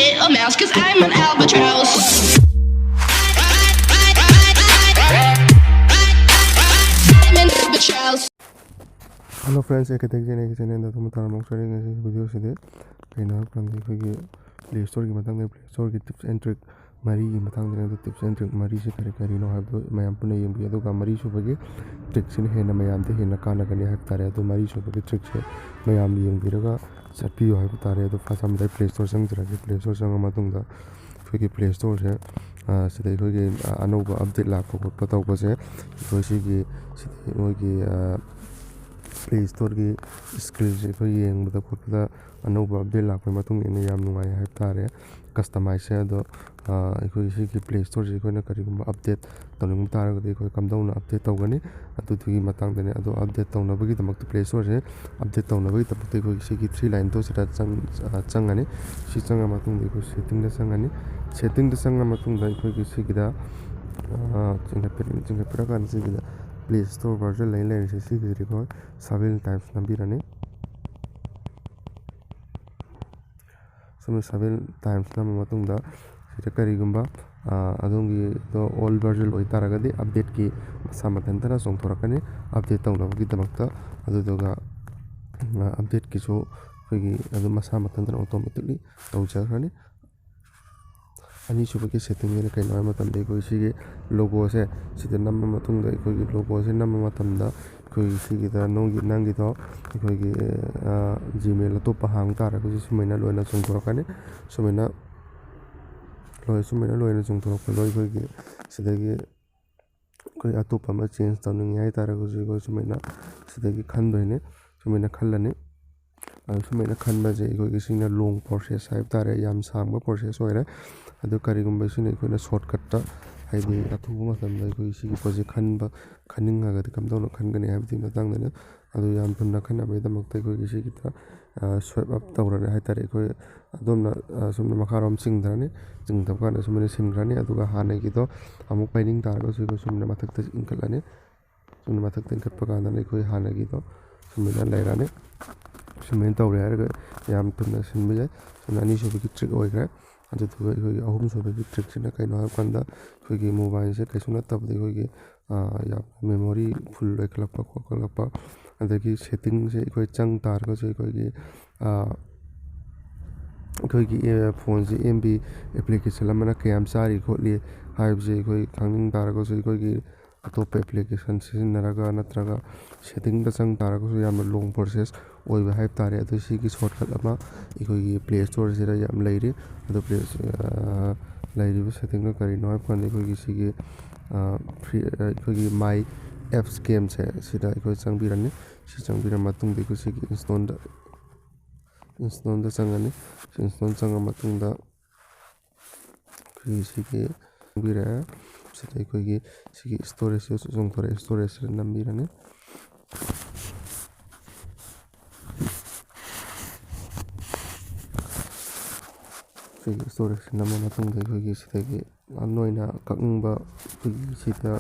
get a mouse, cause I'm an albatross. I'm an albatross. Hello friends, एक channel दा तुम तारा मौक sharing ऐसे वीडियो से दे कहीं ना कहीं देखो कि प्ले स्टोर की मतंग प्ले स्टोर की टिप्स एंड ट्रिक मरी की मतंग दे टिप्स एंड ट्रिक मरी से करे नो है तो मैं अपने ये भी तो का मरी शो बगे ट्रिक्स है ना मैं आंते है ना काना करने है तारे तो मरी शो बगे ट्रिक्स है मैं आम भी भी रगा सपी है तारे तो फास्ट हम प्ले स्टोर संग तरह प्ले स्टोर संग मतंग दा फिर प्ले स्टोर है से देखो कि अनोबा अपडेट लाख को पता होगा से तो इसी की प्ले स्टोर की स्क्रीन से कोई येंबदा खोपदा अनोबा अपडेट लाखपै मतुंग इने याम नुंगाय हाइब तारे कस्टमाइज से अदो अखोई सिगी प्ले स्टोर से कोइना करिगुम्बा अपडेट तौनिंग तारगदि अखोई कमदौना अपडेट तौगनी अदुदुगी मतंगदने अदो अपडेट तौनबगी दमक प्ले स्टोर से अपडेट तौनबगी दमक अखोई सिगी 3 लाइन तो सिदा चंगनी सि चंगा मतुंग अखोई सेटिंग दा चंगनी सेटिंग दा चंगा मतुंग अखोई सिगिदा चिंगपेरा कान सिगिदा प्ले स्टोर वर्जन लाइन से सिगिरिको 7 टाइम्स नंबीरने समय 7 टाइम्स नम मतुंगदा सिदा करिगुम्बा अदोंगी तो ऑल वर्जन होई तारगदि अपडेट की मसा मतंतरा सोंथोरकने अपडेट तौनबगी दमकता अदुदोगा अपडेट किसो फगी अदु मसा मतंतरा ऑटोमेटिकली तौजखरनी अनि सुबह सेटिंग में कई नया मतम दे कोई सी लोगो से सीधे नंबर मतुंग दे कोई लोगो से नंबर मतम दा कोई सी की तरह नंगी तो कोई जीमेल तो पहांग तारा कोई सुमेना लोना चुंगतोरकने सुमेना लोना चुंगतोरक लोई कोई सीधे कोई अतोपा में चेंज तौनिंग है तारा कोई सुमेना सीधे खंदोइने सुमेना खल्लने सुमेना खनबजे कोई सिंगना लॉन्ग प्रोसेस है तारे याम सांग प्रोसेस होइरे अदो करिगुम्बा सिने कोइना शॉर्टकट ता हाइदि अथुबा मतमदा कोई सिगी प्रोजेक्ट खनिंगा कमदौना खनगने हाइबदि मतंगदने अदो याम थुन्ना खनबे दमकते कोई सिगी ता स्वाइप अप तौरने हाइतारे कोई अदोमना सुमना मखारोम सिंगदरने जिंगदबकाना सुमना सिंगरने अदुगा हानेगी तो अमुक पाइनिंग तारगो सुमना मथकते इंकलने सुमना मथकते इंकटपकाना कोई हानेगी तो सुमना लेराने सुमेन तौरे है याम तुमना सिनबे जाय सुमना नि सुबकी ट्रिक ओइग्रे अदुदुगा अखोई अहुम सुबकी ट्रिक सिना कइनो हाबकंदा अखोई मोबाइल से कैसु नत्तबदि अखोई या मेमोरी फुल लेखलपा खोखलपा अदगी सेटिंग से अखोई चंग तारगो से अखोई फोन से एमबी एप्लीकेशन अमना कयाम सारी खोली हाइबजे अखोई खंगिंग तारगो से अखोई अतोप एप्लीकेशन सिजनरगा नत्रगा सेटिंग दा चंग तारगो याम लॉन्ग प्रोसेस ओइबा हाइब तारे अदो सिगी शॉर्टकट अमा अखोई प्ले स्टोर से याम लैरि अदो प्ले लैरिबो सेटिंग का करिनो हाइब कान अखोई सिगी फ्री अखोई माई एप्स गेम से सिदा अखोई चंगबिरने सि चंगबिर मतुंग देखो सिगी इंस्टॉल दा चंगने इंस्टॉल चंग मतुंग दा अखोई सिगी बिरा सिदा अखोई सिगी स्टोरेज से जोंथोरे स्टोरेज नंबिरने स्टोरेज नंबर मतुंग अखोई सिदगी अनोइना कक्ंबा सिदा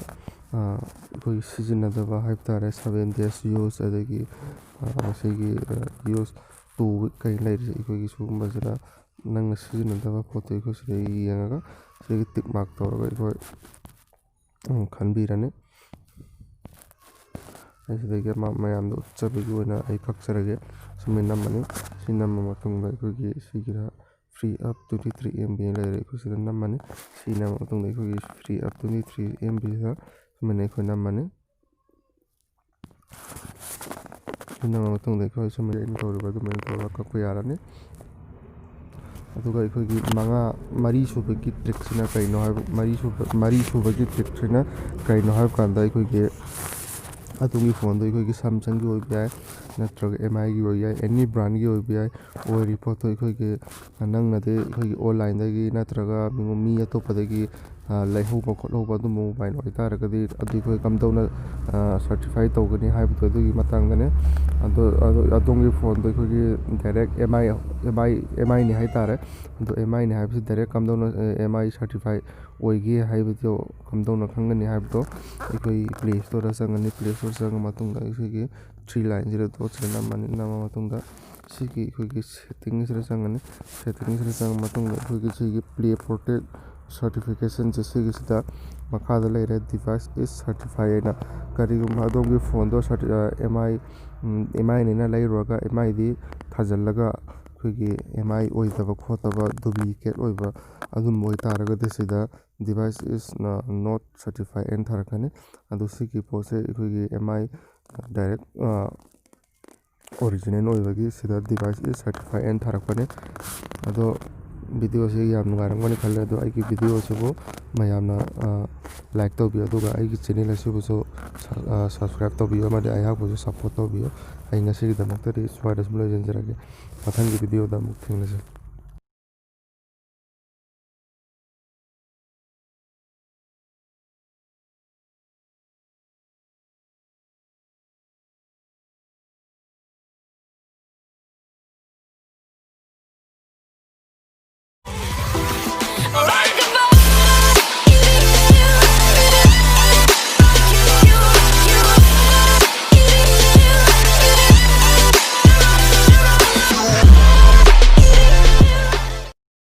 अखोई सिजनदबा हाइब तारे 7 days यूज अदगी सिगी यूज 2 week कई लैरि अखोई सुगुम्बा सिदा नंग सिजनदबा फोटो अखोई सिदा येंगा सिगी टिक मार्क तौरगा अखोई खनबिरने ऐसे मैम उच्चबगी कक्चरगे सुमें नमने सि नम मतुंग अखोई सिगिरा फ्री अप 23 MB लेरे अखोई नमने सि नम मतुंग अखोई फ्री अप 23 MB दा सुमें अखोई नमने सि नम मतुंग अखोई सुमें इन तौरबा दुमें तौरबा कक्को यारने अदुगा अखोई मरी सुबगी ट्रिक सिना कइनो हाइब मरी सुबगी ट्रिक सिना कइनो हाइब कांदा अखोई अतुंगी फोन दो अखोई सैमसंग की होइबा याय नत्रगा MI की होइबा याय एनी ब्रांड की होइबा याय ओइरि फोटो अखोई नंगनदे अखोई ऑनलाइन दगी नत्रगा मी अतोपदगी लैहौबा खोलौबा दु मोबाइल होय तारगदि अदु अखोई कमदौना सर्टिफाई तौगनी हाइबदो अदुगी मतंगदने अदोंगी फोन दो अखोई डायरेक्ट MI नि हाइ तारे अदु MI नि हाइबसे डायरेक्ट कमदौना MI सर्टिफाई ओइगी हाइबदो कमदौना खंगनी हाइबदो अखोई प्ले स्टोर चंगनी प्ले स्टोर चंग मतुंग अखोई 3 लाइन 0 तो नमनी नम मतुंग ꯁꯤꯒꯤ ꯑꯩꯈꯣꯏꯒꯤ ꯁꯦꯠꯇꯤꯡꯁꯤꯗ ꯆꯪꯉꯅꯤ ꯁꯦꯠꯇꯤꯡꯁꯤꯗ ꯆꯪꯉ ꯃꯇꯨꯡꯗ ꯑꯩꯈꯣꯏꯒꯤ ꯁꯤꯒꯤ ꯄ꯭ꯂꯦ ꯄ꯭ꯔꯣꯇꯦꯛ ꯁꯔꯇꯤꯐꯤꯀꯦꯁꯟꯁꯦ ꯁꯤꯒꯤꯁꯤꯗ ꯃꯈꯥꯗ ꯂꯩꯔꯦ ꯗꯤꯚꯥꯏꯁ ꯏꯁ ꯁꯔꯇꯤꯐꯥꯏ ꯍꯥꯏꯅ ꯀꯔꯤꯒꯨꯝꯕ ꯑꯗꯣꯝꯒꯤ ꯐꯣꯟꯗꯣ ꯑꯦꯝ ꯑꯥꯏꯅꯤꯅ ꯂꯩꯔꯨꯔꯒ ꯑꯦꯝ ꯑꯥꯏꯗꯤ ꯊꯥꯖꯤꯜꯂꯒ ꯑꯩꯈꯣꯏꯒꯤ ꯑꯦꯝ ꯑꯥꯏ ꯑꯣꯏꯗꯕ ꯈꯣꯠꯇꯕ ꯗꯨꯄ꯭ꯂꯤꯀꯦꯠ ꯑꯣꯏꯕ ꯑꯗꯨꯝꯕ ꯑꯣꯏꯇꯥꯔꯒꯗꯤ ꯁꯤꯗ ꯗꯤꯚꯥꯏꯁ ꯏꯁ ꯅꯣꯠ ꯁꯔꯇꯤꯐꯥꯏ ꯑꯅ ꯊꯥꯔꯛꯀꯅꯤ ꯑꯗꯣ ꯁꯤꯒꯤ ꯄꯣꯠꯁꯦ ꯑꯩꯈꯣꯏꯒꯤ ꯑꯦꯝ ꯑꯥꯏ ꯗꯥꯏꯔꯦꯛ ꯑꯣꯔꯤꯖꯤꯅꯦꯜ ꯑꯣꯏꯕꯒꯤ ꯁꯤꯗ ꯗꯤꯚꯥꯏꯁ ꯏꯁ ꯁꯔꯇꯤꯐꯥꯏ ꯑꯅ ꯊꯥꯔꯛꯄꯅꯤ ꯑꯗꯣ ꯚꯤꯗꯤꯑꯣꯁꯤ ꯌꯥꯝ ꯅꯨꯡꯉꯥꯏꯔꯝꯒꯅꯤ ꯈꯜꯂꯦ ꯑꯗꯣ ꯑꯩꯒꯤ ꯚꯤꯗꯤꯑꯣꯁꯤꯕꯨ ꯃꯌꯥꯝꯅ ꯂꯥꯏꯛ ꯇꯧꯕꯤꯌꯨ ꯑꯗꯨꯒ ꯑꯩꯒꯤ ꯆꯦꯅꯦꯜ ꯑꯁꯤꯕꯨꯁꯨ ꯁꯕꯁꯀ꯭ꯔꯥꯏꯕ ꯇꯧꯕꯤꯌꯨ ꯑꯃꯗꯤ ꯑꯩꯍꯥꯛꯄꯨꯁꯨ ꯁꯞꯄꯣꯔꯠ ꯇꯧꯕꯤꯌꯨ ꯑꯩ ꯉꯁꯤꯒꯤꯗꯃꯛꯇꯗꯤ ꯁ꯭ꯋꯥꯏꯗ ꯁꯨꯝ ꯂꯣꯏꯁꯤꯟꯖꯔꯒꯦ ꯃꯊꯪꯒꯤ ꯚꯤꯗꯤꯑꯣꯗ ꯑꯃꯨꯛ ꯊꯦꯡꯅꯖꯩ